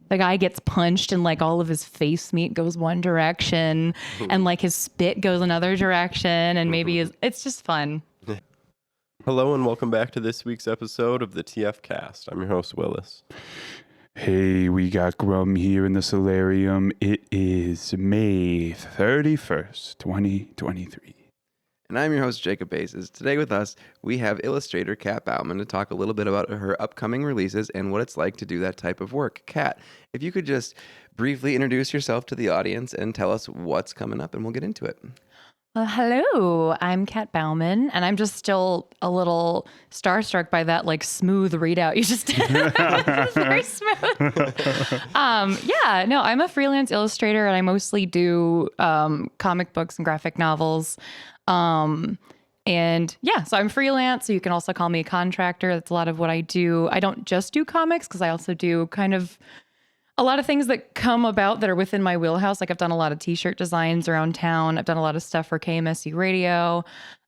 the guy gets punched and like all of his face meat goes one direction and like his spit goes another direction and maybe it's just fun. Hello and welcome back to this week's episode of the TF Cast. I'm your host, Willis. Hey, we got Grum here in the solarium. It is May 31st, 2023. And I'm your host, Jacob Bases. Today with us, we have illustrator Kat Baumann to talk a little bit about her upcoming releases and what it's like to do that type of work. Kat, if you could just briefly introduce yourself to the audience and tell us what's coming up, and we'll get into it. Well, hello, I'm Kat Baumann, and I'm just still a little starstruck by that like smooth readout you just did. It's very smooth. I'm a freelance illustrator, and I mostly do comic books and graphic novels. So I'm freelance, so you can also call me a contractor. That's a lot of what I do. I don't just do comics because I also do kind of a lot of things that come about that are within my wheelhouse. Like I've done a lot of t-shirt designs around town. I've done a lot of stuff for KMSU radio.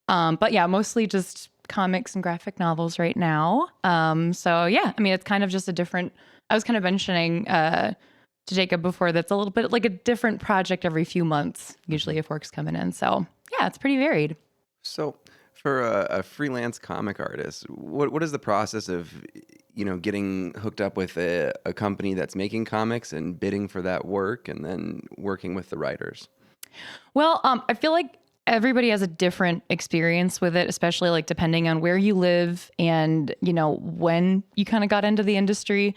Mostly just comics and graphic novels right now. It's kind of just I was kind of mentioning to Jacob before, that's a little bit like a different project every few months, usually if work's coming in. So yeah, it's pretty varied. So for a freelance comic artist, what is the process of, getting hooked up with a company that's making comics and bidding for that work and then working with the writers? Well, I feel like everybody has a different experience with it, especially like depending on where you live and, when you kind of got into the industry.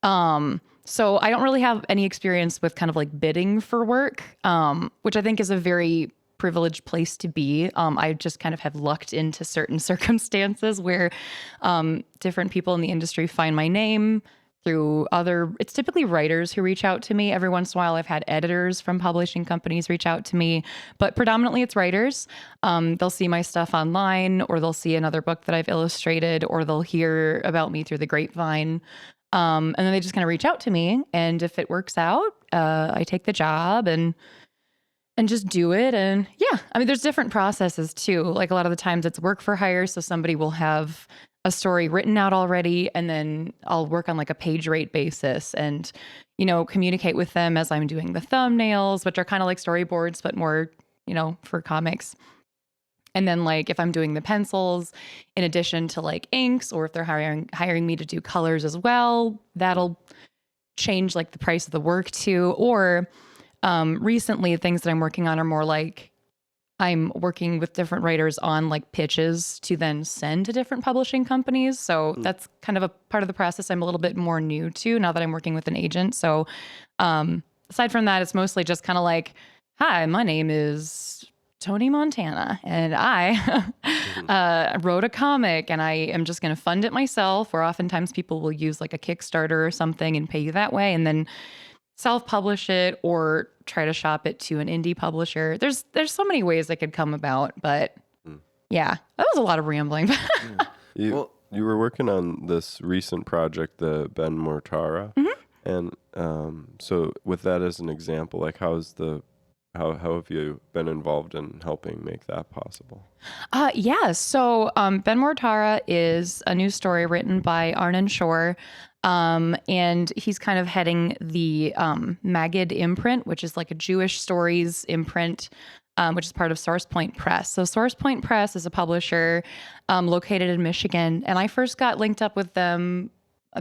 So I don't really have any experience with kind of like bidding for work, which I think is a very privileged place to be. I just kind of have lucked into certain circumstances where different people in the industry find my name through it's typically writers who reach out to me. Every once in a while, I've had editors from publishing companies reach out to me, but predominantly it's writers. They'll see my stuff online, or they'll see another book that I've illustrated, or they'll hear about me through the grapevine. And then they just kind of reach out to me. And if it works out, I take the job and just do it. And there's different processes too. Like a lot of the times it's work for hire. So somebody will have a story written out already, and then I'll work on like a page rate basis and, communicate with them as I'm doing the thumbnails, which are kind of like storyboards, but more, for comics. And then like if I'm doing the pencils in addition to like inks, or if they're hiring me to do colors as well, that'll change like the price of the work too. Or recently things that I'm working on are more like I'm working with different writers on like pitches to then send to different publishing companies. So that's kind of a part of the process I'm a little bit more new to now that I'm working with an agent. So aside from that, it's mostly just kind of like, hi, my name is Tony Montana, and I wrote a comic, and I am just going to fund it myself. Or oftentimes people will use like a Kickstarter or something and pay you that way, and then self-publish it or try to shop it to an indie publisher. There's so many ways it could come about, but that was a lot of rambling. You were working on this recent project, the Ben Mortara, and so with that as an example, like how have you been involved in helping make that possible? So Ben Mortara is a new story written by Arnon Shore. And he's kind of heading the Magid imprint, which is like a Jewish stories imprint, which is part of SourcePoint Press. So SourcePoint Press is a publisher located in Michigan. And I first got linked up with them.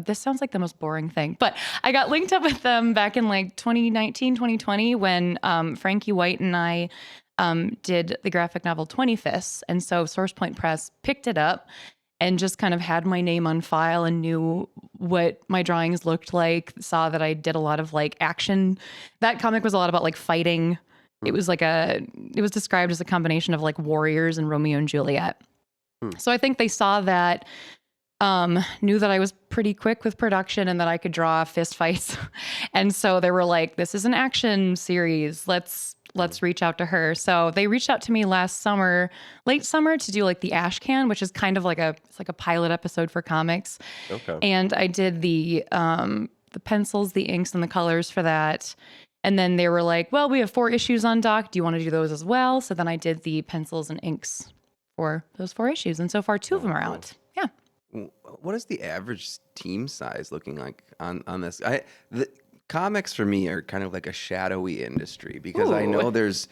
This sounds like the most boring thing, but I got linked up with them back in like 2019, 2020 when Frankie White and I did the graphic novel 20 Fists. And so SourcePoint Press picked it up and just kind of had my name on file and knew what my drawings looked like, saw that I did a lot of like action. That comic was a lot about like fighting. It was described as a combination of like warriors and Romeo and Juliet. So I think they saw that, knew that I was pretty quick with production and that I could draw fist fights. And so they were like, this is an action series. Let's reach out to her. So they reached out to me late summer, to do like the Ash Can, which is kind of like it's like a pilot episode for comics. Okay. And I did the pencils, the inks, and the colors for that. And then they were like, well, we have 4 issues on doc. Do you want to do those as well? So then I did the pencils and inks for those 4 issues. And so far, 2 of them are out. Yeah. What is the average team size looking like on this? comics for me are kind of like a shadowy industry because I Ooh. know there's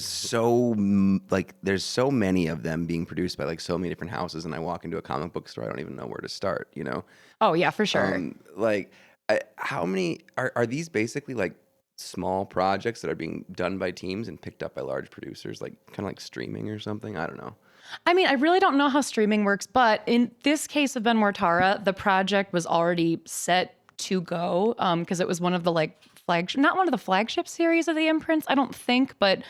so there's so many of them being produced by like so many different houses, and I walk into a comic book store, I don't even know where to start, you know. Oh yeah, for sure. Like, how many are these basically like small projects that are being done by teams and picked up by large producers, like kind of like streaming or something? I don't know. I mean, I really don't know how streaming works, but in this case of Ben Mortara, the project was already set to go because it was one of the like not one of the flagship series of the imprints, I don't think, but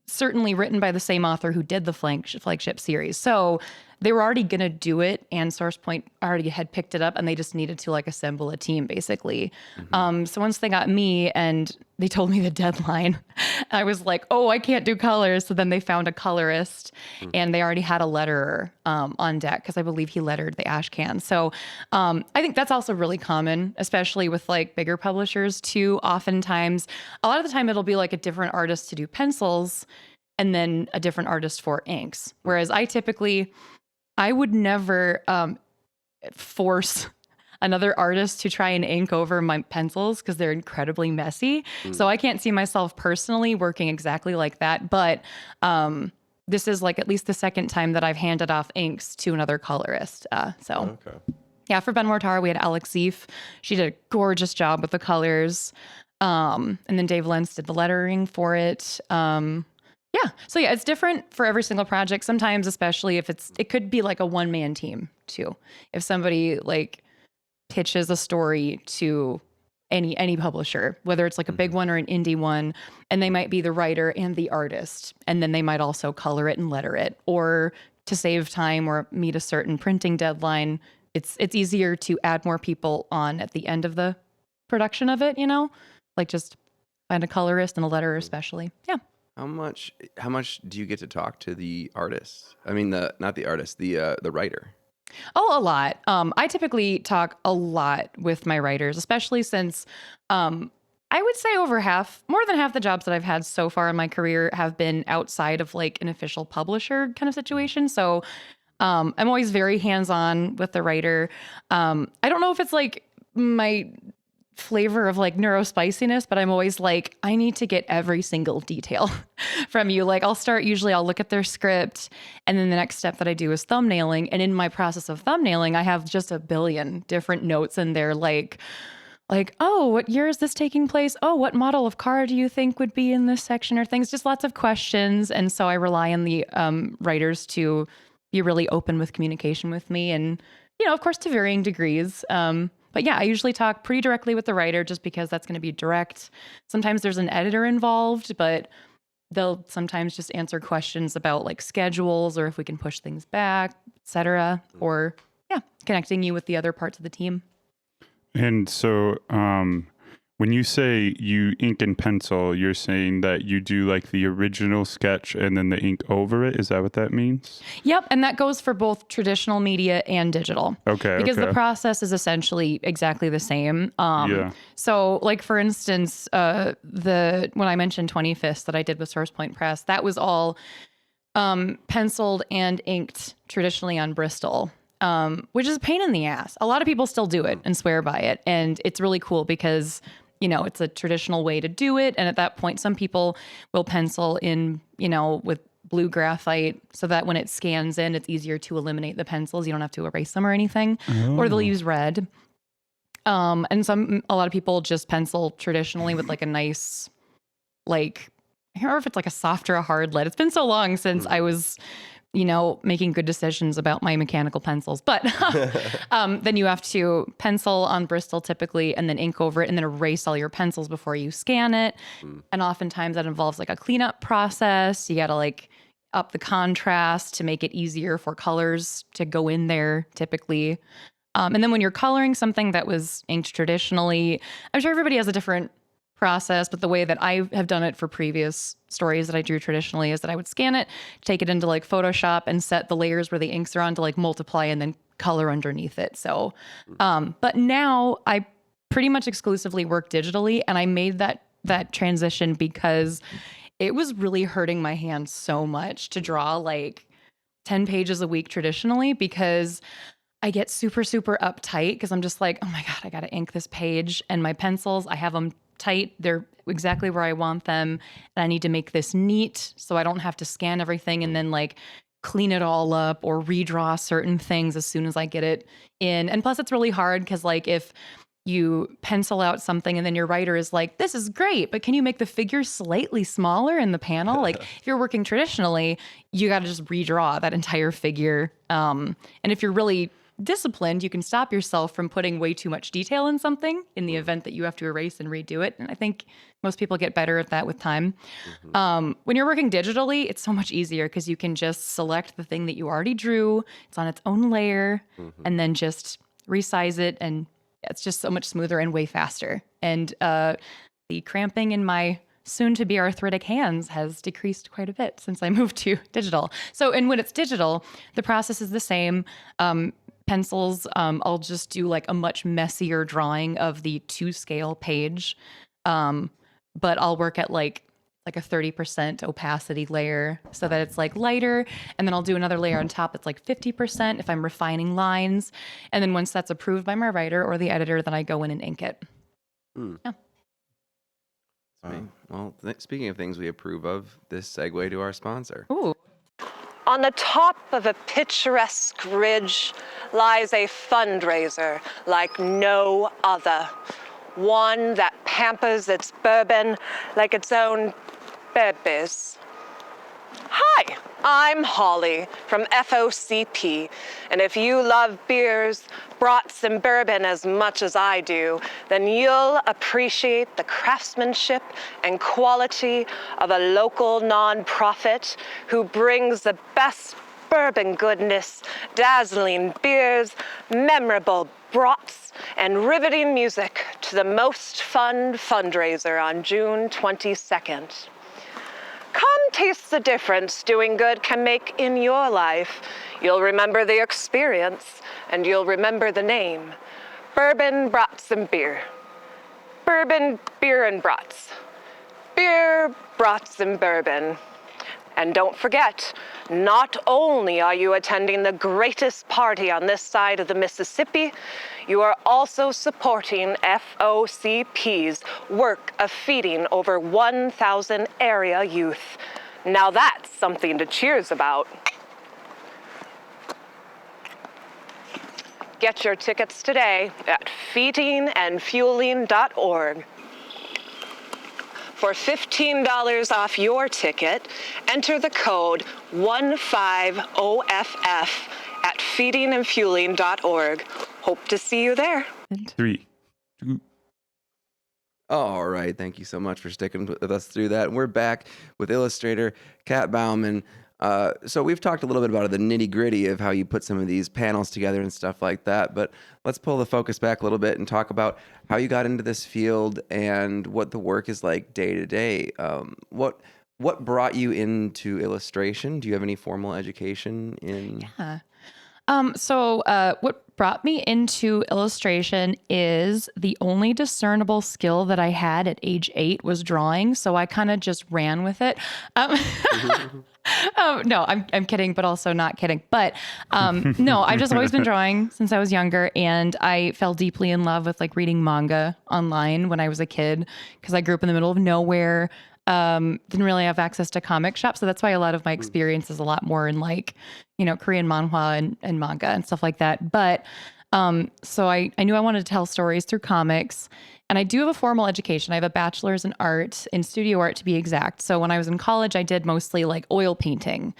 certainly written by the same author who did the flagship series. So they were already going to do it, and SourcePoint already had picked it up, and they just needed to like assemble a team basically. So once they got me and they told me the deadline, I was like, oh, I can't do colors. So then they found a colorist, and they already had a letterer on deck because I believe he lettered the ash can. So I think that's also really common, especially with like bigger publishers too. Oftentimes, a lot of the time it'll be like a different artist to do pencils and then a different artist for inks. Whereas I would never force another artist to try and ink over my pencils because they're incredibly messy. So I can't see myself personally working exactly like that. But this is like at least the second time that I've handed off inks to another colorist. Okay. Yeah, for Ben Mortara, we had Alex Zeef. She did a gorgeous job with the colors. And then Dave Lentz did the lettering for it. Yeah. So yeah, it's different for every single project. Sometimes, especially if it could be like a one-man team too. If somebody like pitches a story to any publisher, whether it's like a big one or an indie one, and they might be the writer and the artist, and then they might also color it and letter it, or to save time or meet a certain printing deadline, it's easier to add more people on at the end of the production of it, you know? Like just find a colorist and a letterer especially. Yeah. How much do you get to talk to the artist? I mean, not the artist, the writer. Oh, a lot. I typically talk a lot with my writers, especially since I would say more than half the jobs that I've had so far in my career have been outside of like an official publisher kind of situation. So I'm always very hands-on with the writer. I don't know if it's like my flavor of like neurospiciness, but I'm always like, I need to get every single detail from you. Like I'll look at their script, and then the next step that I do is thumbnailing. And in my process of thumbnailing, I have just a billion different notes in there, like, oh, what year is this taking place? Oh, what model of car do you think would be in this section, or things, just lots of questions. And so I rely on the writers to be really open with communication with me, and, you know, of course, to varying degrees. But yeah, I usually talk pretty directly with the writer just because that's going to be direct. Sometimes there's an editor involved, but they'll sometimes just answer questions about like schedules or if we can push things back, etc. Or yeah, connecting you with the other parts of the team. And so when you say you ink and pencil, you're saying that you do like the original sketch and then the ink over it. Is that what that means? Yep. And that goes for both traditional media and digital. Okay. Because the process is essentially exactly the same. So like, for instance, when I mentioned 25th that I did with SourcePoint Press, that was all penciled and inked traditionally on Bristol. Which is a pain in the ass. A lot of people still do it and swear by it. And it's really cool because, you know, it's a traditional way to do it. And at that point, some people will pencil in, you know, with blue graphite so that when it scans in, it's easier to eliminate the pencils. You don't have to erase them or anything. Or they'll use red. And a lot of people just pencil traditionally with like a nice, like, I don't remember if it's like a soft or a hard lead. It's been so long since I was, you know, making good decisions about my mechanical pencils. But then you have to pencil on Bristol typically, and then ink over it, and then erase all your pencils before you scan it. And oftentimes that involves like a cleanup process. You got to like up the contrast to make it easier for colors to go in there typically. And then when you're coloring something that was inked traditionally, I'm sure everybody has a different process, but the way that I have done it for previous stories that I drew traditionally is that I would scan it, take it into like Photoshop, and set the layers where the inks are on to like multiply and then color underneath it. So, but now I pretty much exclusively work digitally, and I made that transition because it was really hurting my hands so much to draw like 10 pages a week traditionally, because I get super, super uptight because I'm just like, oh my God, I got to ink this page. And my pencils, I have them tight. They're exactly where I want them. And I need to make this neat so I don't have to scan everything and then like clean it all up or redraw certain things as soon as I get it in. And plus it's really hard because like if you pencil out something and then your writer is like, this is great, but can you make the figure slightly smaller in the panel? Like if you're working traditionally, you got to just redraw that entire figure. And if you're really disciplined, you can stop yourself from putting way too much detail in something in the event that you have to erase and redo it. And I think most people get better at that with time. When you're working digitally, it's so much easier because you can just select the thing that you already drew. It's on its own layer and then just resize it, and it's just so much smoother and way faster. And the cramping in my soon-to-be arthritic hands has decreased quite a bit since I moved to digital. So, and when it's digital, the process is the same. Pencils, I'll just do like a much messier drawing of the 2-scale page. But I'll work at like a 30% opacity layer so that it's like lighter. And then I'll do another layer on top that's like 50% if I'm refining lines. And then once that's approved by my writer or the editor, then I go in and ink it. Yeah. Well, speaking of things we approve of, this segue to our sponsor. Ooh. On the top of a picturesque ridge lies a fundraiser like no other. One that pampers its bourbon like its own babies. Hi, I'm Holly from FOCP, and if you love beers, brats, and bourbon as much as I do, then you'll appreciate the craftsmanship and quality of a local nonprofit who brings the best bourbon goodness, dazzling beers, memorable brats, and riveting music to the most fun fundraiser on June 22nd. Come taste the difference doing good can make in your life. You'll remember the experience, and you'll remember the name. Bourbon, brats, and beer. Bourbon, beer, and brats. Beer, brats, and bourbon. And don't forget, not only are you attending the greatest party on this side of the Mississippi, you are also supporting FOCP's work of feeding over 1,000 area youth. Now that's something to cheers about. Get your tickets today at feedingandfueling.org. For $15 off your ticket, enter the code 150FF at feedingandfueling.org. Hope to see you there. 3, 2. All right. Thank you so much for sticking with us through that. We're back with Illustrator Kat Baumann. So we've talked a little bit about the nitty-gritty of how you put some of these panels together and stuff like that, but let's pull the focus back a little bit and talk about how you got into this field and what the work is like day to day. What brought you into illustration? Do you have any formal education in? Yeah. So what brought me into illustration is the only discernible skill that I had at age 8 was drawing. So I kind of just ran with it. No, I'm kidding, but also not kidding. But no, I've just always been drawing since I was younger, and I fell deeply in love with like reading manga online when I was a kid because I grew up in the middle of nowhere. Didn't really have access to comic shops, so that's why a lot of my experience is a lot more in like, you know, Korean manhwa and manga and stuff like that. But so I knew I wanted to tell stories through comics. And I do have a formal education. I have a bachelor's in art, in studio art to be exact. So when I was in college, I did mostly like oil painting.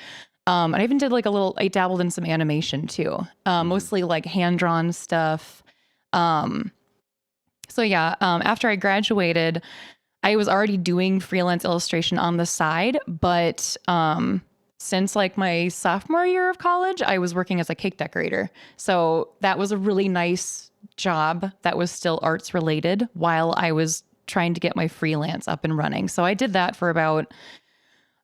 And I even did like I dabbled in some animation too, mostly like hand-drawn stuff. So yeah, after I graduated, I was already doing freelance illustration on the side, but since like my sophomore year of college, I was working as a cake decorator. So that was a really nice job that was still arts related while I was trying to get my freelance up and running. So I did that for about,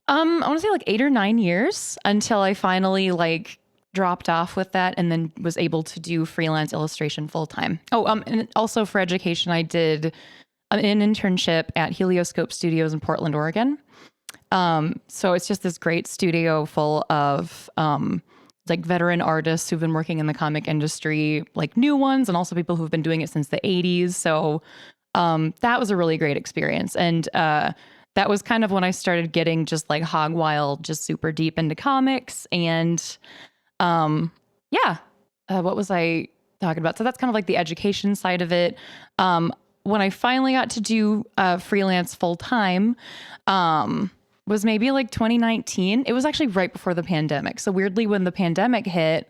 I want to say like 8 or 9 years until I finally like dropped off with that and then was able to do freelance illustration full time. Oh, and also for education, I did an internship at Helioscope Studios in Portland, Oregon. So it's just this great studio full of like veteran artists who've been working in the comic industry, like new ones, and also people who've been doing it since the 80s. So that was a really great experience. And that was kind of when I started getting just like hog wild, just super deep into comics. And what was I talking about? So that's kind of like the education side of it. When I finally got to do freelance full time, was maybe like 2019. It was actually right before the pandemic. So weirdly, when the pandemic hit,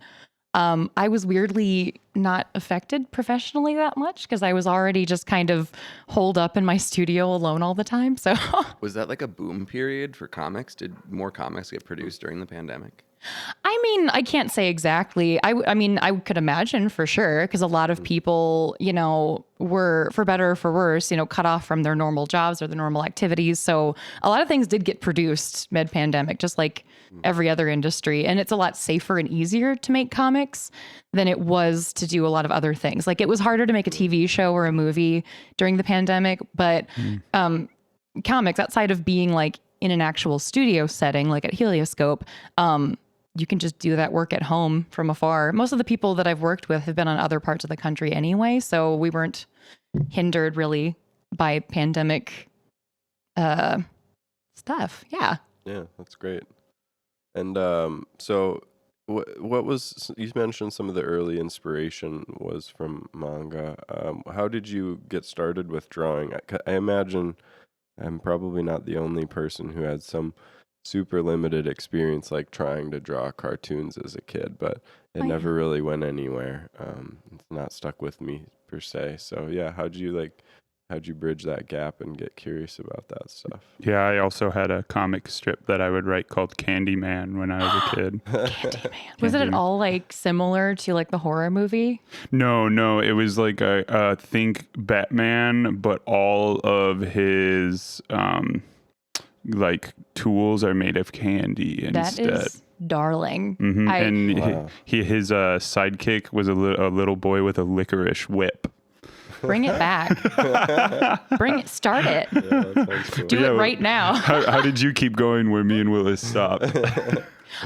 I was weirdly not affected professionally that much because I was already just kind of holed up in my studio alone all the time. So Was that like a boom period for comics? Did more comics get produced during the pandemic? I mean, I can't say exactly. I mean, I could imagine for sure because a lot of people, you know, were, for better or for worse, you know, cut off from their normal jobs or the normal activities. So a lot of things did get produced mid-pandemic, just like every other industry. And it's a lot safer and easier to make comics than it was to do a lot of other things. Like it was harder to make a TV show or a movie during the pandemic, but comics, outside of being like in an actual studio setting, like at Helioscope, you can just do that work at home from afar. Most of the people that I've worked with have been on other parts of the country anyway, so we weren't hindered really by pandemic stuff. Yeah. Yeah, that's great. And so what was, you mentioned some of the early inspiration was from manga. How did you get started with drawing? I imagine I'm probably not the only person who had some super limited experience like trying to draw cartoons as a kid, but it never really went anywhere. It's not stuck with me per se. So yeah, how'd you bridge that gap and get curious about that stuff? Yeah, I also had a comic strip that I would write called Candyman when I was a kid. Candyman. Was it at all like similar to like the horror movie? No, it was like a think Batman, but all of his like tools are made of candy instead. That is darling. Mm-hmm. And Wow. his sidekick was a little boy with a licorice whip. Bring it back. Start it. Yeah, that sounds cool. Do it right now. How did you keep going where me and Willis stopped?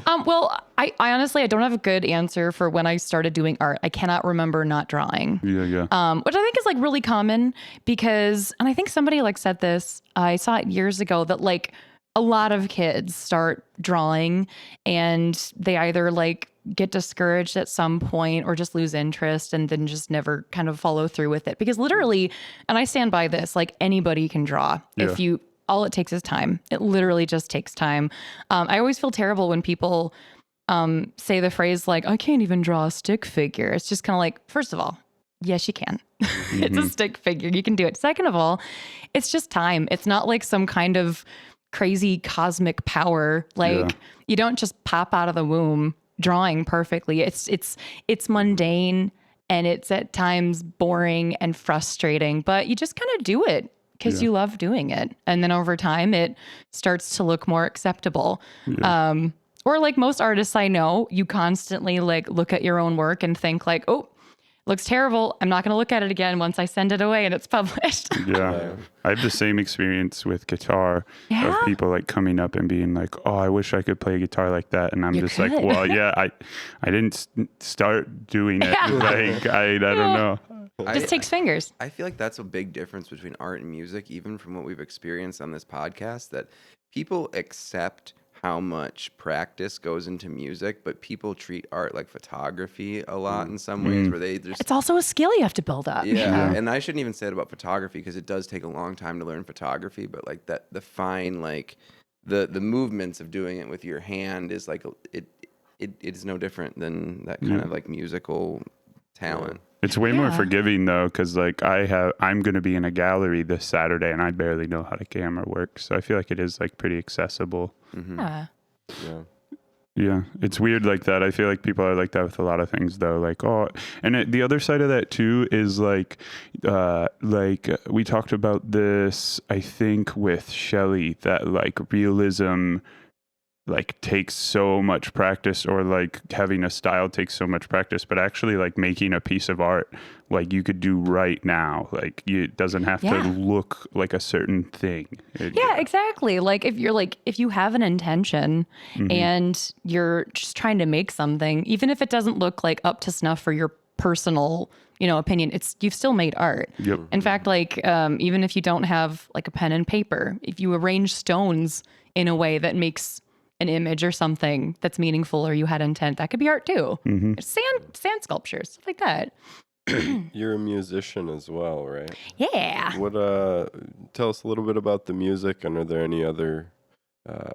Well, I honestly, I don't have a good answer for when I started doing art. I cannot remember not drawing. Yeah. Which I think is like really common because, and I think somebody like said this, I saw it years ago, that like a lot of kids start drawing and they either like get discouraged at some point or just lose interest and then just never kind of follow through with it. Because literally, and I stand by this, like anybody can draw if you, all it takes is time. It literally just takes time. I always feel terrible when people say the phrase like, I can't even draw a stick figure. It's just kind of like, first of all, yes, you can. It's a stick figure. You can do it. Second of all, it's just time. It's not like some kind of crazy cosmic power. Like you don't just pop out of the womb drawing perfectly. It's mundane and it's at times boring and frustrating, but you just kind of do it because you love doing it. And then over time it starts to look more acceptable. Or like most artists I know, you constantly like look at your own work and think like, oh, looks terrible. I'm not going to look at it again once I send it away and it's published. Yeah. I have the same experience with guitar of people like coming up and being like, oh, I wish I could play guitar like that. And I'm just like, well, yeah, I didn't start doing it. Like, I don't know. It just takes fingers. I feel like that's a big difference between art and music, even from what we've experienced on this podcast, that people accept how much practice goes into music, but people treat art like photography a lot in some ways, where they just... It's also a skill you have to build up. Yeah, and I shouldn't even say it about photography because it does take a long time to learn photography, but like that, the fine, like the movements of doing it with your hand is like, it is no different than that kind of like musical talent. It's way more forgiving though, because like I'm going to be in a gallery this Saturday and I barely know how the camera works. So I feel like it is like pretty accessible. Yeah, it's weird like that. I feel like people are like that with a lot of things though. Like, oh, and the other side of that too is like we talked about this, I think with Shelley, that like realism like takes so much practice, or like having a style takes so much practice, but actually like making a piece of art like you could do right now, like it doesn't have to look like a certain thing. Yeah, exactly. Like if you have an intention and you're just trying to make something, even if it doesn't look like up to snuff for your personal, opinion, you've still made art. Yep. In fact, like even if you don't have like a pen and paper, if you arrange stones in a way that makes an image or something that's meaningful, or you had intent, that could be art too. Sand sculptures, stuff like that. You're a musician as well, right? Yeah. What tell us a little bit about the music, and are there any other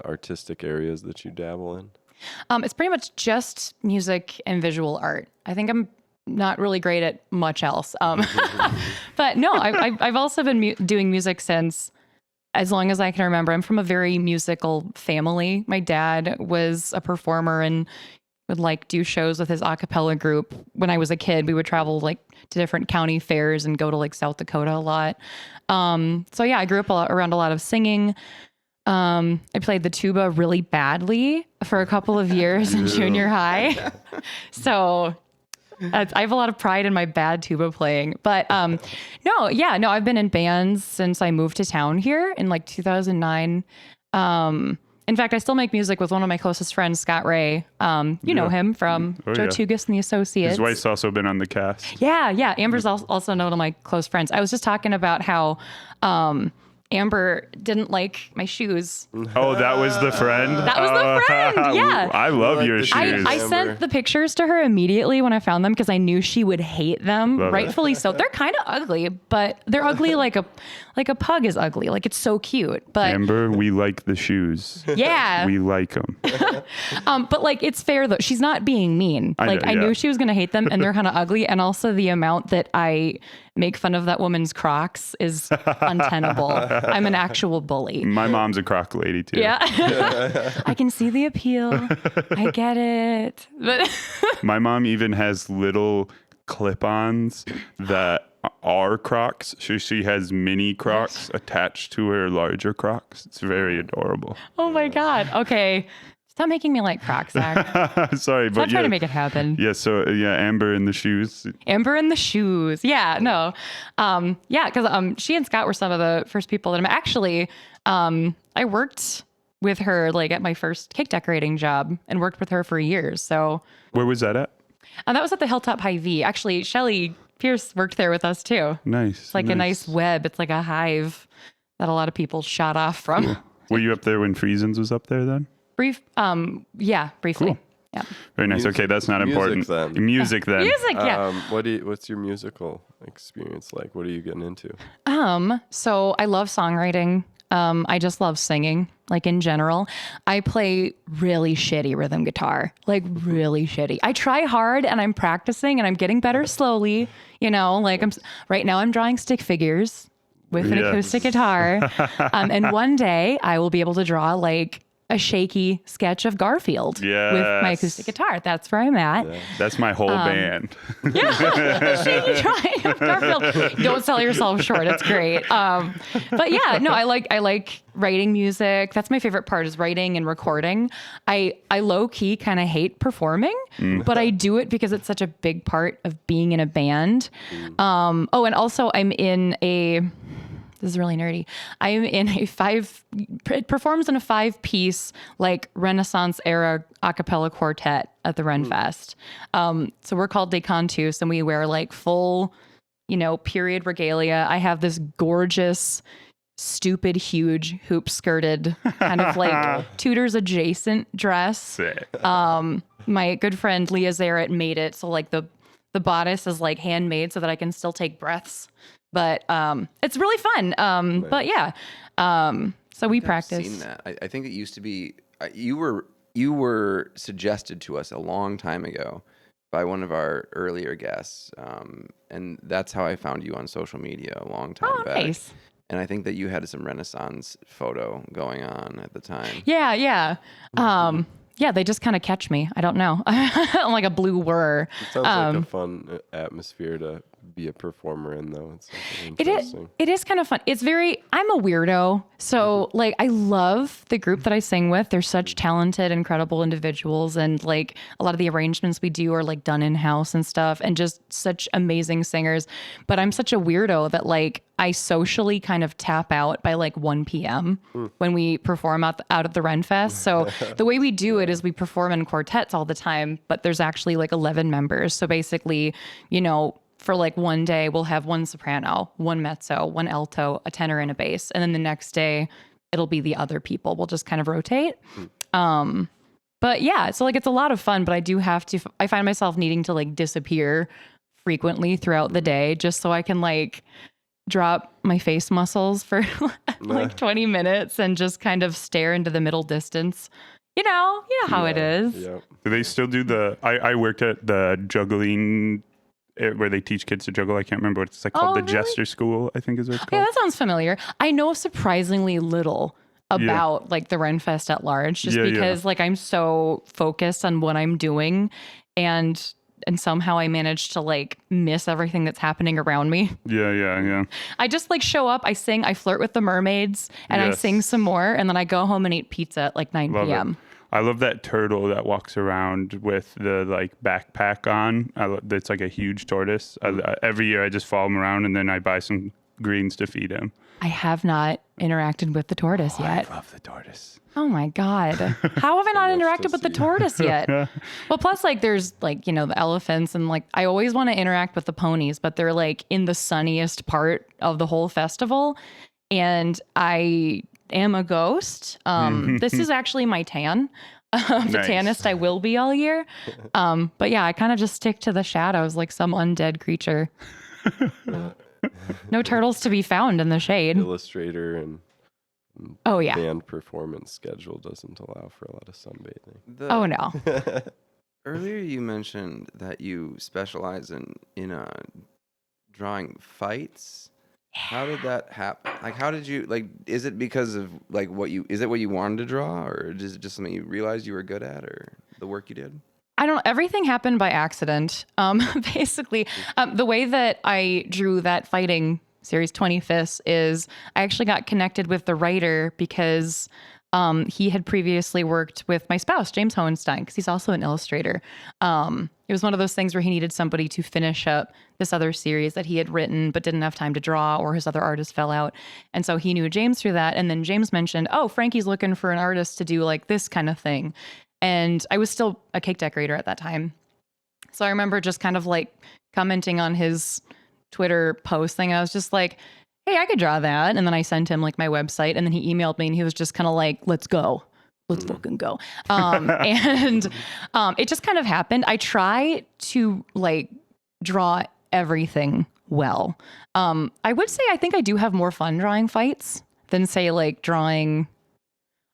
artistic areas that you dabble in? It's pretty much just music and visual art. I think I'm not really great at much else. But no, I've also been doing music since as long as I can remember. I'm from a very musical family. My dad was a performer and would like do shows with his a cappella group. When I was a kid, we would travel like to different county fairs and go to like South Dakota a lot. So yeah, I grew up around a lot of singing. I played the tuba really badly for a couple of years in junior high. So I have a lot of pride in my bad tuba playing, but I've been in bands since I moved to town here in like 2009. In fact, I still make music with one of my closest friends, Scott Ray. You know him from Joe Tougas and the Associates. His wife's also been on the cast. Yeah. Amber's also one of my close friends. I was just talking about how Amber didn't like my shoes. Oh, that was the friend? That was the friend, yeah. I love your shoes. I sent the pictures to her immediately when I found them because I knew she would hate them. Love rightfully so. They're kind of ugly, but they're ugly like a pug is ugly. Like, it's so cute. But Amber, we like the shoes. Yeah. We like them. But like, it's fair though. She's not being mean. I knew she was going to hate them, and they're kind of ugly. And also the amount that I make fun of that woman's Crocs is untenable. I'm an actual bully. My mom's a Croc lady too. Yeah. I can see the appeal. I get it. But my mom even has little clip-ons that are Crocs. She has mini Crocs attached to her larger Crocs. It's very adorable. Oh my God. Okay. Stop making me like Crocs, Zach. Sorry, but Stop trying to make it happen. Yeah, so Amber in the shoes. Amber in the shoes. Yeah, no. Because she and Scott were some of the first people that I'm actually, I worked with her like at my first cake decorating job and worked with her for years. So where was that at? That was at the Hilltop Hy-Vee. Actually, Shelly Pierce worked there with us too. Nice. It's like a nice web. It's like a hive that a lot of people shot off from. Cool. Were you up there when Friesens was up there then? Briefly. Cool. Yeah. Very nice. Okay, that's not important. Music then. Music, yeah. What's your musical experience like? What are you getting into? So I love songwriting. I just love singing, like in general. I play really shitty rhythm guitar, like really shitty. I try hard and I'm practicing and I'm getting better slowly. Like right now I'm drawing stick figures with an acoustic guitar. And one day I will be able to draw like a shaky sketch of Garfield with my acoustic guitar. That's where I'm at. Yeah. That's my whole band. Yeah, shaky drawing of Garfield. Don't sell yourself short. It's great. But yeah, no, I like writing music. That's my favorite part, is writing and recording. I low key kind of hate performing, but I do it because it's such a big part of being in a band. And also I'm in a. This is really nerdy. I'm in it performs in a 5-piece like Renaissance era a cappella quartet at the Ren Fest. So we're called Decantus, and we wear like full, period regalia. I have this gorgeous, stupid, huge hoop skirted kind of like Tudors adjacent dress. Sick. My good friend Leah Zarrett made it. So like the bodice is like handmade so that I can still take breaths. But it's really fun. But yeah, so we practice. I've seen that. I think it used to be you were suggested to us a long time ago by one of our earlier guests, and that's how I found you on social media a long time back. Nice. And I think that you had some Renaissance photo going on at the time. Yeah. Yeah, they just kind of catch me. I don't know. I'm like a blue whir. It sounds like a fun atmosphere to be a performer in, though. It's It is, interesting. it is kind of fun. I'm a weirdo. So like, I love the group that I sing with. They're such talented, incredible individuals. And like a lot of the arrangements we do are like done in house and stuff, and just such amazing singers. But I'm such a weirdo that like I socially kind of tap out by like 1 p.m. when we perform out at the Ren Fest. So the way we do it is we perform in quartets all the time, but there's actually like 11 members. So basically, you know, for like one day we'll have one soprano, one mezzo, one alto, a tenor, and a bass. And then the next day it'll be the other people. We'll just kind of rotate. But yeah, so like it's a lot of fun, but I find myself needing to like disappear frequently throughout the day just so I can like drop my face muscles for like 20 minutes and just kind of stare into the middle distance. You know how it is. Yeah. Do they still do I worked at the juggling where they teach kids to juggle. I can't remember what it's like called. Oh, The really? Jester School, I think is what it's Yeah, called. that sounds familiar. I know surprisingly little about like the Ren Fest at large, just because like I'm so focused on what I'm doing, and somehow I manage to like miss everything that's happening around me. Yeah. I just like show up, I sing, I flirt with the mermaids, and I Yes. sing some more, and then I go home and eat pizza at like 9 Love p.m. it. I love that turtle that walks around with the like backpack on. That's like a huge tortoise. Every year I just follow him around and then I buy some greens to feed him. I have not interacted with the tortoise yet. I love the tortoise. Oh my God. How have I not much to interacted with the see. tortoise yet? Well, plus like there's like, you know, the elephants, and like I always want to interact with the ponies, but they're like in the sunniest part of the whole festival. And I am a ghost. This is actually my tan. The Nice. tannest I will be all year. But yeah, I kind of just stick to the shadows like some undead creature. No turtles to be found in the shade. Illustrator and Oh yeah. band performance schedule doesn't allow for a lot of sunbathing. Oh no. Earlier you mentioned that you specialize in drawing fights. How did that happen? Like, how did you like? Is it because of like what you wanted to draw, or is it just something you realized you were good at, or the work you did? I don't know. Everything happened by accident. Basically, the way that I drew that fighting series 20 Fists is I actually got connected with the writer because he had previously worked with my spouse, James Hohenstein, because he's also an illustrator. It was one of those things where he needed somebody to finish up this other series that he had written but didn't have time to draw, or his other artist fell out. And so he knew James through that. And then James mentioned, oh, Frankie's looking for an artist to do like this kind of thing. And I was still a cake decorator at that time. So I remember just kind of like commenting on his Twitter post thing. I was just like, hey, I could draw that. And then I sent him like my website, and then he emailed me and he was just kind of like, let's go. Let's fucking go. And it just kind of happened. I try to like draw everything well. I would say I think I do have more fun drawing fights than say like drawing,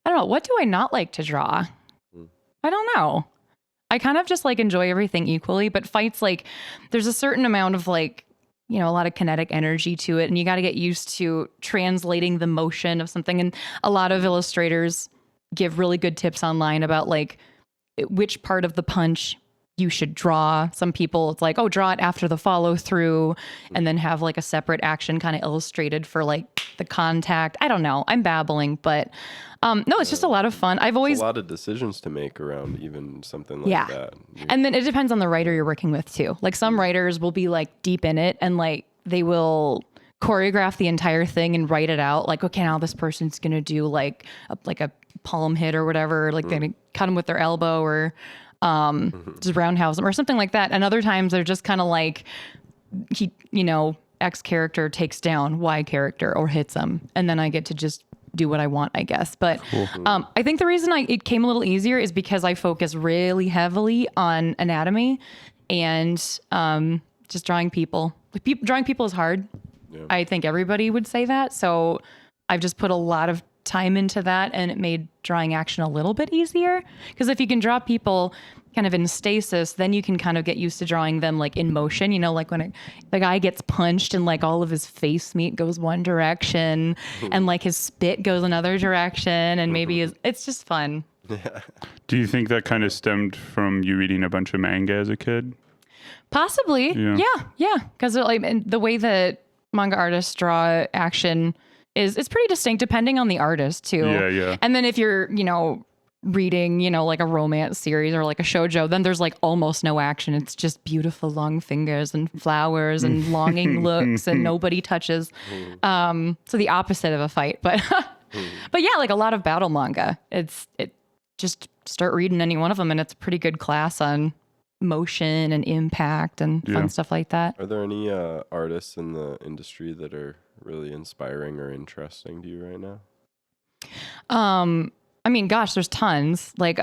I don't know, what do I not like to draw? I don't know. I kind of just like enjoy everything equally, but fights, like there's a certain amount of like, you know, a lot of kinetic energy to it, and you got to get used to translating the motion of something. And a lot of illustrators give really good tips online about like which part of the punch you should draw. Some people, it's like, oh, draw it after the follow through, and then have like a separate action kind of illustrated for like the contact. I don't know. I'm babbling, but no, it's just a lot of fun. I've always a lot of decisions to make around even something like that. And then it depends on the writer you're working with too. Like some writers will be like deep in it, and like they will choreograph the entire thing and write it out. Like, okay, now this person's going to do like a palm hit or whatever. Like they're going to cut them with their elbow, or just roundhouse them or something like that. And other times they're just kind of like, X character takes down Y character or hits them. And then I get to just do what I want, I guess. But I think the reason it came a little easier is because I focus really heavily on anatomy and just drawing people. Drawing people is hard. Yeah. I think everybody would say that. So I've just put a lot of time into that, and it made drawing action a little bit easier. Because if you can draw people kind of in stasis, then you can kind of get used to drawing them like in motion, like when the guy gets punched and like all of his face meat goes one direction and like his spit goes another direction, and maybe it's just fun. Do you think that kind of stemmed from you reading a bunch of manga as a kid? Possibly. Yeah. Because like and the way that manga artists draw action is it's pretty distinct depending on the artist too. Yeah. And then if you're, reading, like a romance series or like a shoujo, then there's like almost no action. It's just beautiful long fingers and flowers and longing looks and nobody touches. So the opposite of a fight. But yeah, like a lot of battle manga. It just start reading any one of them and it's a pretty good class on motion and impact and fun stuff like that. Are there any artists in the industry that are really inspiring or interesting to you right now? I mean, gosh, there's tons. Like,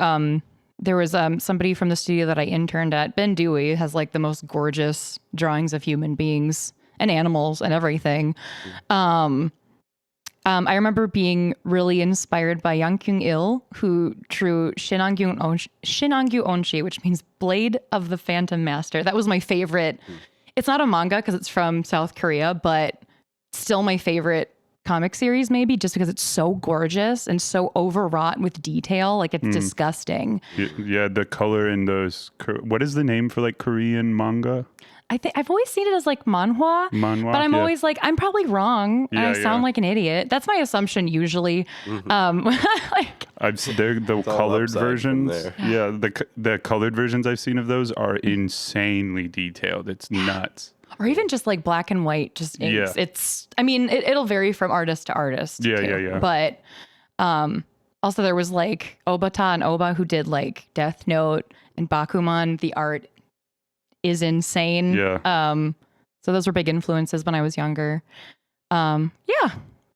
there was somebody from the studio that I interned at, Ben Dewey, has like the most gorgeous drawings of human beings and animals and everything. I remember being really inspired by Yang Kyung-il, who drew Shinangyu Onshi, which means Blade of the Phantom Master. That was my favorite. It's not a manga because it's from South Korea, but still my favorite comic series, maybe just because it's so gorgeous and so overwrought with detail. Like it's disgusting. Yeah, the color in those. What is the name for like Korean manga? I think I've always seen it as like manhwa, but I'm always like, I'm probably wrong. And I sound like an idiot. That's my assumption usually. Like they're the colored versions. Yeah, the colored versions I've seen of those are insanely detailed. It's nuts. Or even just like black and white, just inks. Yeah. It's, I mean, it'll vary from artist to artist. Yeah. But also there was like Obata and Oba who did like Death Note and Bakuman. The art is insane. Yeah. So those were big influences when I was younger. Yeah.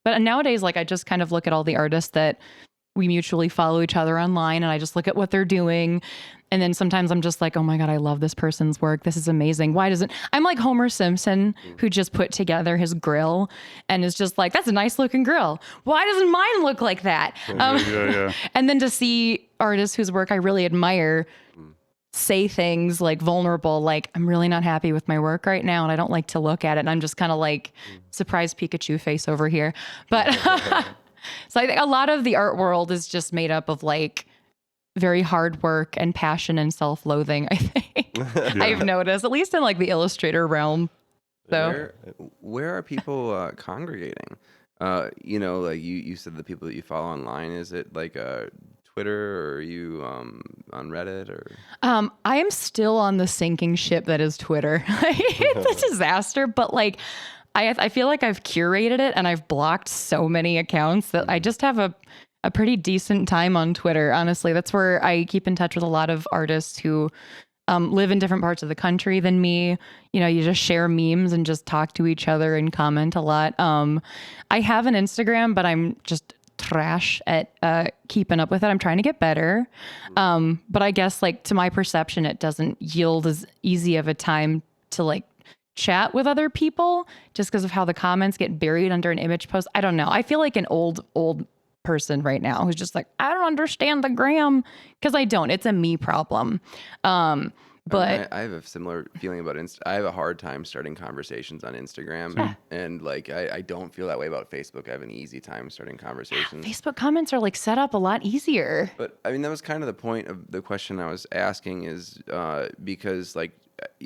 But nowadays, like I just kind of look at all the artists that we mutually follow each other online and I just look at what they're doing. And then sometimes I'm just like, oh my God, I love this person's work. This is amazing. Why doesn't, I'm like Homer Simpson who just put together his grill and is just like, that's a nice looking grill. Why doesn't mine look like that? And then to see artists whose work I really admire say things like vulnerable, like I'm really not happy with my work right now and I don't like to look at it. And I'm just kind of like surprised Pikachu face over here. But so I think a lot of the art world is just made up of like very hard work and passion and self-loathing, I think. I've noticed, at least in like the Illustrator realm. So where are people congregating? Like you said the people that you follow online, is it like Twitter or are you on Reddit or? I am still on the sinking ship that is Twitter. It's a disaster, but like I feel like I've curated it and I've blocked so many accounts that I just have a pretty decent time on Twitter. Honestly, that's where I keep in touch with a lot of artists who live in different parts of the country than me. You just share memes and just talk to each other and comment a lot. I have an Instagram, but I'm just trash at keeping up with it. I'm trying to get better. But I guess like to my perception, it doesn't yield as easy of a time to like chat with other people just because of how the comments get buried under an image post. I don't know. I feel like an old person right now who's just like, I don't understand the gram, because I don't. It's a me problem. But I have a similar feeling about I have a hard time starting conversations on Instagram, and like I don't feel that way about Facebook. I have an easy time starting conversations. Facebook comments are like set up a lot easier. But I mean, that was kind of the point of the question I was asking, is because like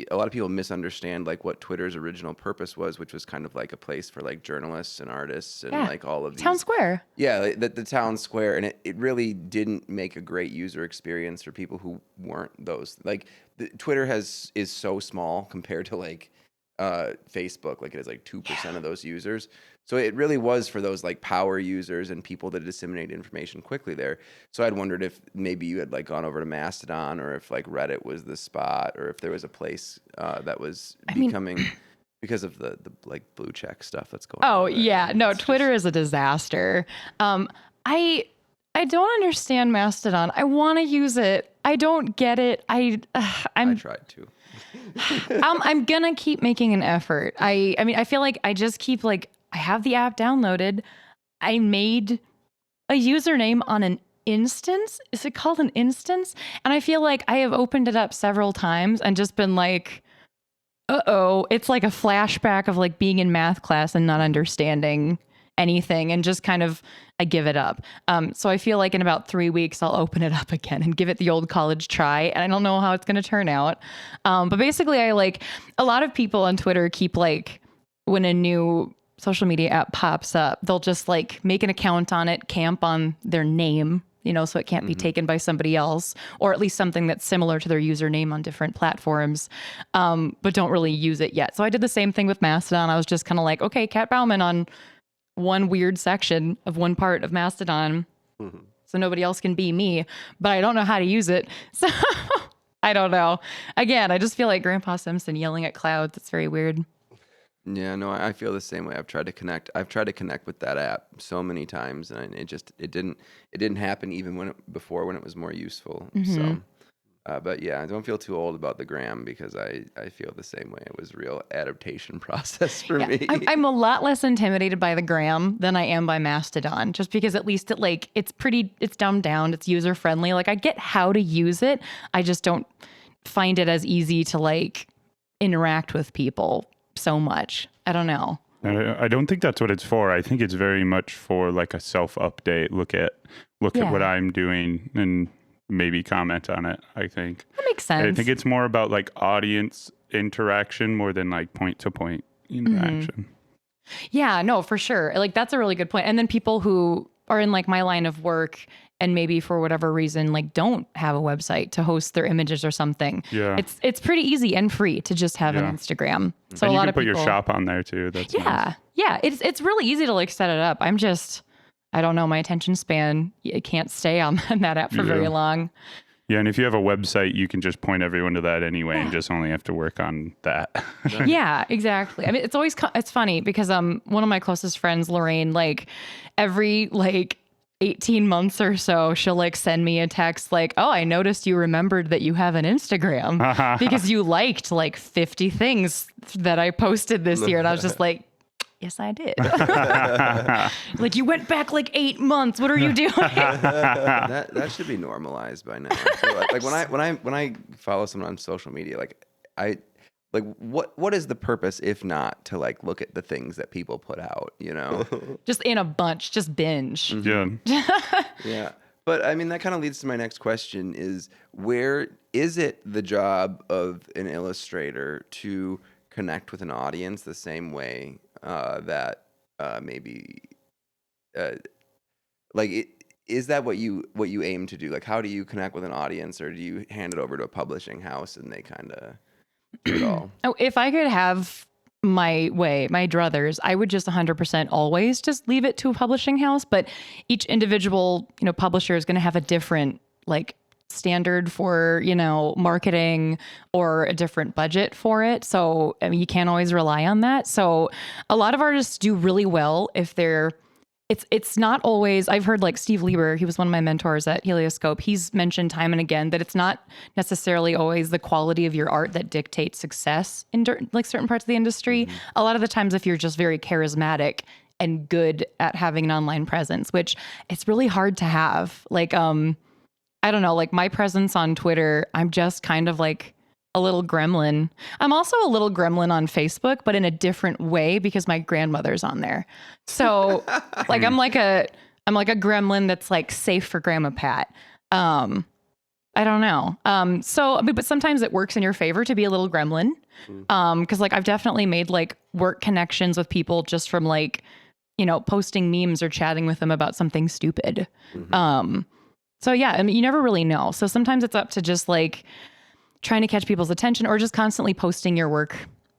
a lot of people misunderstand like what Twitter's original purpose was, which was kind of like a place for like journalists and artists and like all of these town square. Yeah, the town square, and it really didn't make a great user experience for people who weren't those. Like Twitter is so small compared to like Facebook. Like it has like 2% of those users. So it really was for those like power users and people that disseminate information quickly there. So I'd wondered if maybe you had like gone over to Mastodon, or if like Reddit was the spot, or if there was a place that was becoming because of the like blue check stuff that's going on. Oh yeah, no, Twitter is a disaster. I don't understand Mastodon. I want to use it. I don't get it. I tried to. I'm gonna keep making an effort. I mean, I feel like I just keep like, I have the app downloaded. I made a username on an instance. Is it called an instance? And I feel like I have opened it up several times and just been like, it's like a flashback of like being in math class and not understanding anything and just kind of, I give it up. So I feel like in about 3 weeks, I'll open it up again and give it the old college try. And I don't know how it's going to turn out. But basically I like, a lot of people on Twitter keep like, when a new social media app pops up, they'll just like make an account on it, camp on their name, you know, so it can't be taken by somebody else, or at least something that's similar to their username on different platforms, but don't really use it yet. So I did the same thing with Mastodon. I was just kind of like, okay, Kat Baumann on one weird section of one part of Mastodon, so nobody else can be me, but I don't know how to use it. So I don't know. Again, I just feel like Grandpa Simpson yelling at clouds. It's very weird. Yeah, no, I feel the same way. I've tried to connect with that app so many times, and it didn't happen even before when it was more useful. So, but yeah, I don't feel too old about the gram because I feel the same way. It was a real adaptation process for me. I'm a lot less intimidated by the gram than I am by Mastodon, just because at least it's dumbed down, it's user friendly. Like I get how to use it, I just don't find it as easy to like interact with people so much. I don't know. I don't think that's what it's for. I think it's very much for like a self-update. Look at what I'm doing and maybe comment on it, I think. That makes sense. I think it's more about like audience interaction more than like point-to-point interaction. Yeah, no, for sure. Like that's a really good point. And then people who are in like my line of work and maybe for whatever reason, like don't have a website to host their images or something. Yeah. It's pretty easy and free to just have an Instagram. So and a you lot can of put people, your shop on there too. That's nice. Yeah. It's really easy to like set it up. I don't know, my attention span, it can't stay on that app for very long. Yeah, and if you have a website, you can just point everyone to that anyway and just only have to work on that. Yeah, exactly. I mean, it's funny because one of my closest friends, Lorraine, like every like 18 months or so, she'll like send me a text like, oh, I noticed you remembered that you have an Instagram because you liked like 50 things that I posted this year. And I was just like, yes, I did. Like you went back like 8 months. What are you doing? That should be normalized by now. I feel like when I follow someone on social media, what is the purpose if not to like look at the things that people put out, you know? Just in a bunch, just binge. Yeah. Yeah. But I mean, that kind of leads to my next question is where is it the job of an illustrator to connect with an audience the same way that maybe is that what you aim to do? Like, how do you connect with an audience, or do you hand it over to a publishing house and they kind of do it all? Oh, if I could have my way, my druthers, I would just 100% always just leave it to a publishing house. But each individual, publisher is going to have a different like standard for, marketing or a different budget for it. So, I mean, you can't always rely on that. So a lot of artists do really well if it's not always, I've heard like Steve Lieber, he was one of my mentors at Helioscope. He's mentioned time and again that it's not necessarily always the quality of your art that dictates success in like certain parts of the industry. Mm-hmm. A lot of the times if you're just very charismatic and good at having an online presence, which it's really hard to have. Like, I don't know, like my presence on Twitter, I'm just kind of like a little gremlin. I'm also a little gremlin on Facebook, but in a different way because my grandmother's on there. So like I'm like a gremlin that's like safe for Grandma Pat. I don't know. But sometimes it works in your favor to be a little gremlin. Cause like I've definitely made like work connections with people just from like, posting memes or chatting with them about something stupid. Mm-hmm. So yeah, I mean, you never really know. So sometimes it's up to just like trying to catch people's attention or just constantly posting your work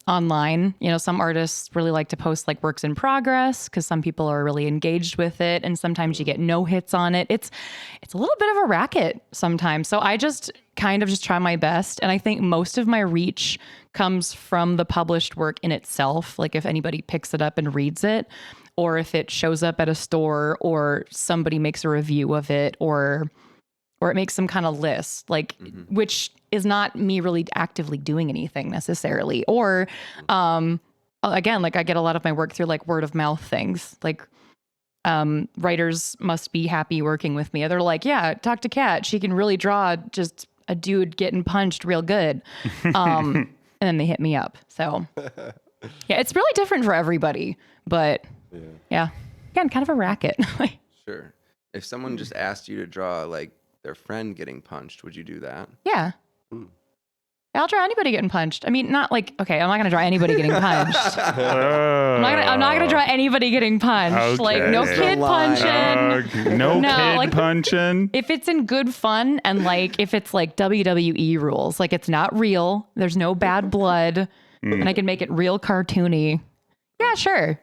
online. Some artists really like to post like works in progress because some people are really engaged with it. And sometimes you get no hits on it. It's a little bit of a racket sometimes. So I just kind of just try my best. And I think most of my reach comes from the published work in itself. Like if anybody picks it up and reads it, or if it shows up at a store or somebody makes a review of it or it makes some kind of list, like, which is not me really actively doing anything necessarily. Or, again, like I get a lot of my work through like word of mouth things. Like, writers must be happy working with me. They're like, yeah, talk to Kat. She can really draw just a dude getting punched real good. And then they hit me up. So yeah, it's really different for everybody, but yeah. again, kind of a racket. Sure. If someone just asked you to draw like their friend getting punched, would you do that? Yeah. I'll draw anybody getting punched. I mean, not like, okay, I'm not going to draw anybody getting punched. I'm not gonna draw anybody getting punched. Okay. Like, no kid punching. No kid like, punching. If it's in good fun and like, if it's like WWE rules, like it's not real, there's no bad blood, and I can make it real cartoony. Yeah, sure.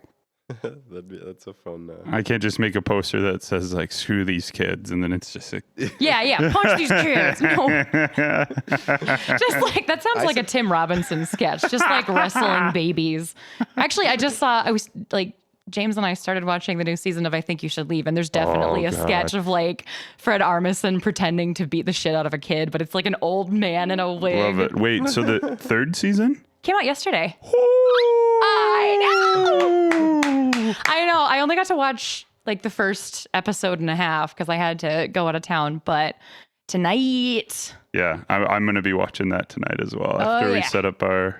That's a fun. I can't just make a poster that says like "screw these kids" and then it's just like, yeah, punch these kids. No, just like that sounds like a Tim Robinson sketch. Just like wrestling babies. Actually, I was like, James and I started watching the new season of I Think You Should Leave, and there's definitely a sketch of like Fred Armisen pretending to beat the shit out of a kid, but it's like an old man in a wig. love it. Wait, so the third season came out yesterday. I know. I only got to watch like the first episode and a half because I had to go out of town. But tonight, Yeah, I'm going to be watching that tonight as well after we set up our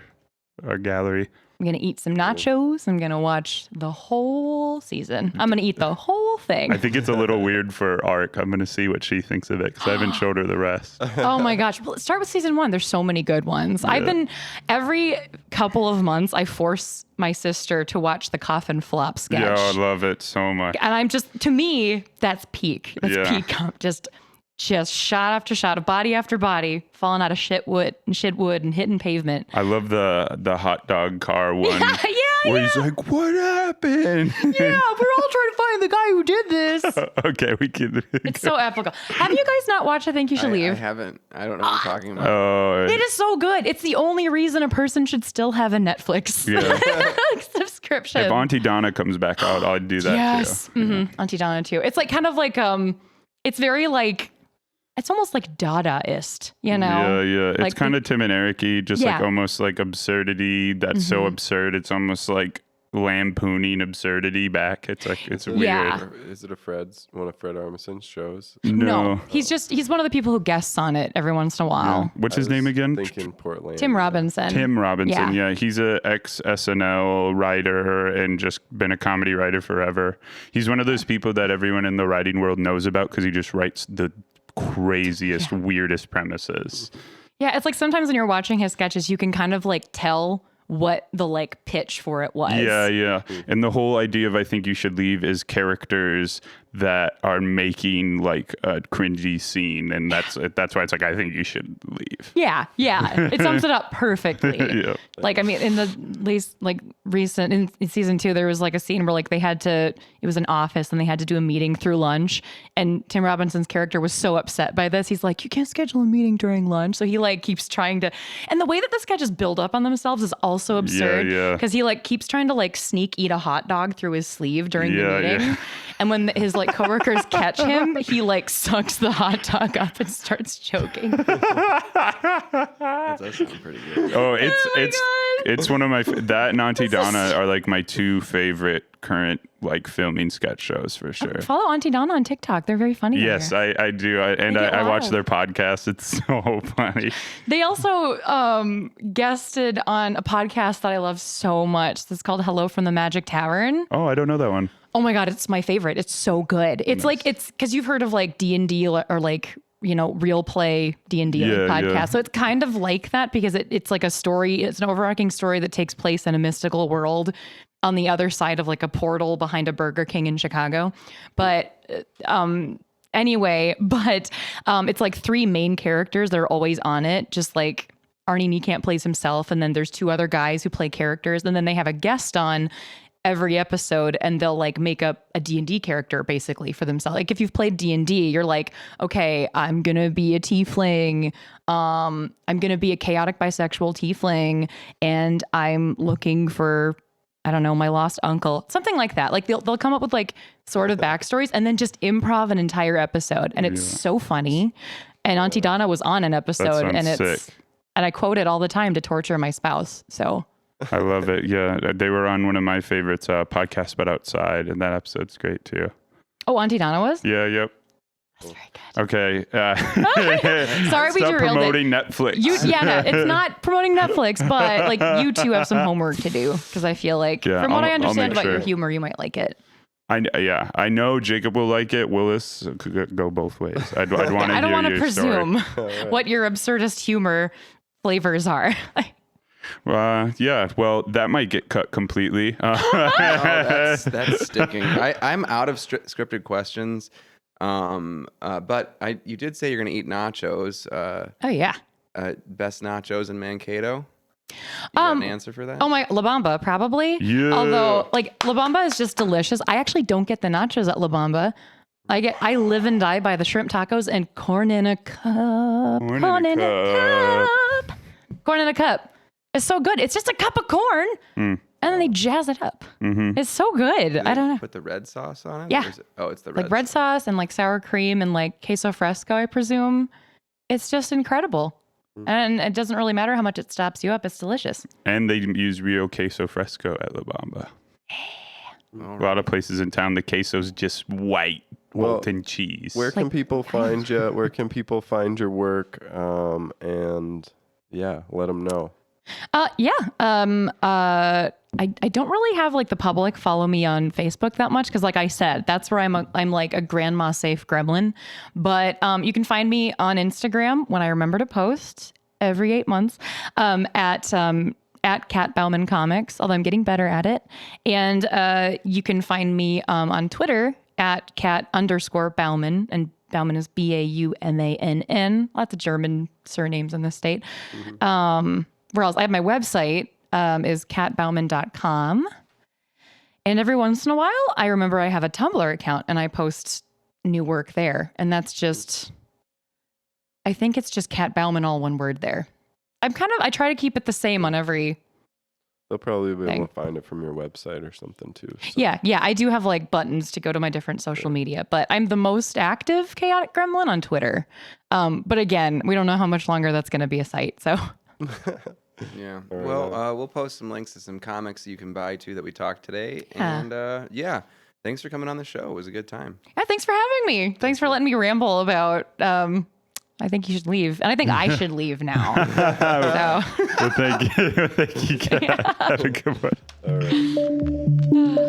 gallery. I'm going to eat some nachos. I'm going to watch the whole season. I'm going to eat the whole thing. I think it's a little weird for Ark. I'm going to see what she thinks of it because I haven't showed her the rest. Oh my gosh. Well, let's start with season 1. There's so many good ones. Yeah. Every couple of months, I force my sister to watch the coffin flop sketch. Yeah, I love it so much. And I'm just, to me, that's peak. That's peak. Just shot after shot of body after body falling out of shit wood and hitting pavement. I love the hot dog car one. Where he's like, what happened? Yeah, we're all trying to find the guy who did this. Okay, we can. It's so applicable. Have you guys not watched I Think You Should Leave? I haven't. I don't know what you're talking about. Oh, It is so good. It's the only reason a person should still have a Netflix subscription. if Auntie Donna comes back out, I'd do that Yes. too. Mm-hmm. Auntie Donna too. It's like kind of like it's very like, it's almost like Dadaist, you know? Yeah. It's Like kind of Tim and Eric-y, just like almost like absurdity that's so absurd. It's almost like lampooning absurdity back. It's like, it's weird. Yeah. Is it one of Fred Armisen's shows? No. He's one of the people who guests on it every once in a while. No. What's his name again? Thinking Portland. Tim Robinson. Tim Robinson. Yeah. He's a ex-SNL writer and just been a comedy writer forever. He's one of those people that everyone in the writing world knows about because he just writes the craziest, weirdest premises. Yeah, it's like sometimes when you're watching his sketches, you can kind of like tell what the like pitch for it was. Yeah. And the whole idea of I Think You Should Leave is characters that are making like a cringy scene, and that's why it's like I think you should leave. Yeah. It sums it up perfectly. Yeah. Like, I mean, in the least like recent in season 2, there was like a scene where like it was an office and they had to do a meeting through lunch, and Tim Robinson's character was so upset by this. He's like, you can't schedule a meeting during lunch. So he like keeps trying to, and the way that the sketches build up on themselves is also absurd. Yeah. Because he like keeps trying to like sneak eat a hot dog through his sleeve during the meeting. Yeah. And when his like coworkers catch him, he like sucks the hot dog up and starts choking. That does sound pretty good. Oh, it's one of my that and Auntie Donna are like my two favorite current like filming sketch shows for sure. Follow Auntie Donna on TikTok. They're very funny. Yes, there. I do. I watch their podcast. It's so funny. They also guested on a podcast that I love so much. It's called Hello from the Magic Tavern. Oh, I don't know that one. Oh my God, it's my favorite. It's so good. It's like, it's because you've heard of like D&D or like, you know, real play D&D podcast. Yeah. So it's kind of like that because it's like a story. It's an overarching story that takes place in a mystical world on the other side of like a portal behind a Burger King in Chicago. But it's like 3 main characters that are always on it. Just like Arnie Niekamp plays himself. And then there's 2 other guys who play characters. And then they have a guest on every episode, and they'll like make up a D&D character basically for themselves. Like if you've played D&D, you're like, okay, I'm gonna be a tiefling, I'm gonna be a chaotic bisexual tiefling, and I'm looking for, I don't know, my lost uncle, something like that. Like they'll come up with like sort of backstories and then just improv an entire episode, and it's so funny. And Auntie Donna was on an episode, and sick. And I quote it all the time to torture my spouse. So I love it. Yeah, they were on one of my favorites, podcasts, but outside, and that episode's great too. Oh, Auntie Donna was? Yeah, yep. That's very good. Okay. Sorry, we Stop derailed promoting it. Netflix. It's not promoting Netflix, but like you two have some homework to do because I feel like, from what I understand about your humor, you might like it. I know Jacob will like it. Willis could go both ways. I'd want to hear your story. I don't want to presume what your absurdist humor flavors are. Yeah, well, that might get cut completely. That's sticking. I'm out of scripted questions, but you did say you're going to eat nachos. Oh yeah. Best nachos in Mankato. You got an answer for that? Oh my, La Bamba probably. Yeah. Although like La Bamba is just delicious. I actually don't get the nachos at La Bamba. I live and die by the shrimp tacos and corn in a cup. Corn in a cup. It's so good. It's just a cup of corn, and then they jazz it up. Mm-hmm. It's so good. I don't know. Put the red sauce on it? Yeah. It's the red sauce and like sour cream and like queso fresco, I presume. It's just incredible. And it doesn't really matter how much it stops you up. It's delicious. And they use real queso fresco at La Bamba. A lot of places in town, the queso's just white molten cheese. Where can people find you? Where can people find your work? And yeah, let them know. I don't really have like the public follow me on Facebook that much because, like I said, that's where I'm like a grandma safe gremlin. But you can find me on Instagram when I remember to post every 8 months at Kat Baumann Comics. Although I'm getting better at it, and you can find me on Twitter at Kat_Baumann, and Baumann is Baumann. Lots of German surnames in this state. Where else? I have my website is katbaumann.com. And every once in a while, I remember I have a Tumblr account and I post new work there. And that's just, I think it's just Kat Baumann, all one word there. I try to keep it the same on every They'll probably be thing. able to find it from your website or something too. So. Yeah. I do have like buttons to go to my different social media, but I'm the most active chaotic gremlin on Twitter. But again, we don't know how much longer that's going to be a site. So... Yeah. Well, we'll post some links to some comics you can buy too that we talked today. And thanks for coming on the show. It was a good time. Yeah, thanks for having me. Thanks for letting me ramble about I think you should leave. And I think I should leave now. Well, thank you. Thank you, Kat. Have a good one. All right.